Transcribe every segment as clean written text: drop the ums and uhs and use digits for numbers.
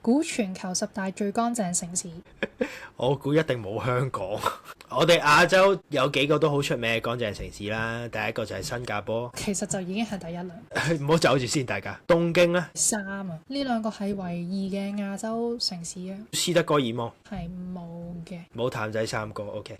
估全球10大最乾淨城市。我估一定冇香港。我哋亞洲有幾個都好出名嘅乾淨城市啦，第一個就係新加坡。其實就已經係第一啦。唔好走住先，大家。東京呢？ 3啊，呢兩個係唯二嘅亞洲城市啊。斯德哥爾摩係冇嘅。冇淡仔3個 OK。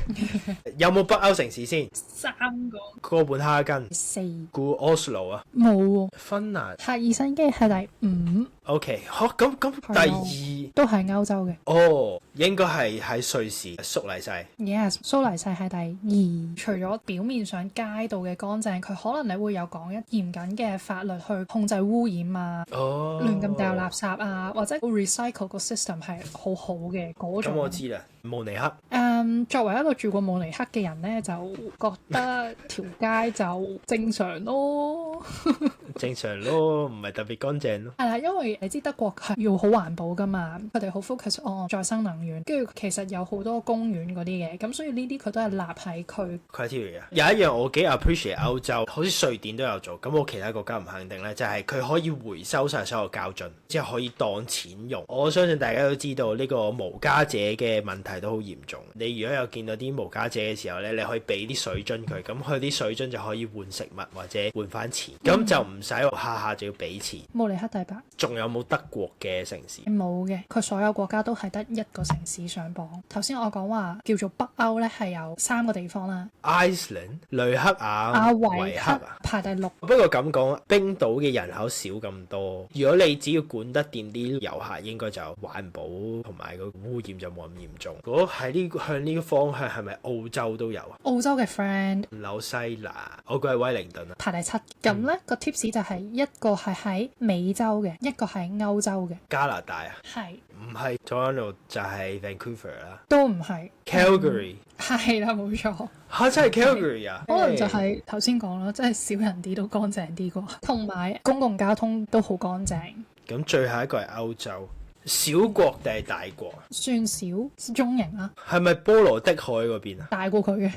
有冇北歐城市先？3個。哥本哈根。4。估 Oslo 啊？冇喎。芬蘭。赫爾辛基係第5。OK，好，咁第2都係歐洲嘅。哦，應該係喺瑞士蘇黎世。Yes， 蘇黎世係第2。除咗表面上街道嘅乾淨，佢可能你會有講一嚴謹嘅法律去控制污染啊，亂咁掉垃圾啊，或者 recycle 個 system 係好好嘅嗰種。咁我知啦，慕尼黑。作為一個住過慕尼黑嘅人呢，就覺得條街就正常咯。正常咯，唔係特別乾淨咯。係啦，因為你知德國係要好環保噶嘛，佢哋好 focus on 再生能源，跟住其實有好多公園嗰啲嘅，咁所以呢啲佢都係立喺佢 criteria。有一樣我幾 appreciate 歐洲，好似瑞典都有做，咁我其他國家唔肯定呢，就係佢可以回收晒所有膠樽，之後可以當錢用。我相信大家都知道呢個無家者嘅問題都好嚴重。你如果有見到啲無家者嘅時候呢，你可以俾啲水樽佢，咁佢啲水樽就可以換食物或者換翻錢，咁就唔使下下就要俾錢。慕尼黑第8。仲有冇德國嘅城市？冇嘅，佢所有國家都係得1個城市上榜。頭先我講話叫做北歐呢，係有3個地方啦。Iceland、雷克雅維克啊，排第6。不過咁講，冰島嘅人口少咁多，如果你只要管得掂啲遊客，應該就環保同埋個污染就冇咁嚴重。如果喺向呢個方向，係咪澳洲都有啊？澳洲嘅 friend 紐西蘭，我估係威靈頓啊，排第7。咁呢個 tips 就係一個係喺美洲嘅，一個係歐洲嘅。加拿大啊？係唔係 Toronto 就係 Vancouver 啦，都唔係 Calgary。係啦，冇錯。嚇，真係 Calgary 啊？可能就係頭先講咯，即係少人啲都乾淨啲啩，同埋公共交通都好乾淨。咁最後一個係歐洲。小國定係大國？算小中型啦。係咪波羅的海嗰邊啊？大過佢嘅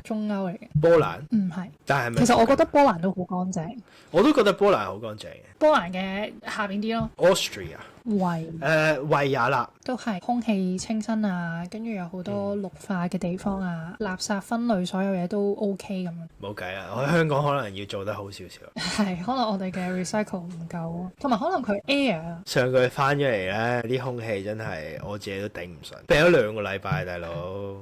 中歐嚟嘅。波蘭？唔係。但係咪？其實我覺得波蘭都好乾淨。我都覺得波蘭好乾淨嘅。波蘭嘅下邊啲咯。Austria。維也納都係空氣清新啊，跟住有好多綠化嘅地方啊，垃圾分類所有嘢都 OK 咁樣。冇計啊！我喺香港可能要做得好少少。係，可能我哋嘅 recycle 唔夠，同埋可能佢 air 上個月翻咗嚟咧，啲空氣真係我自己都頂唔順，病咗2個禮拜，大佬。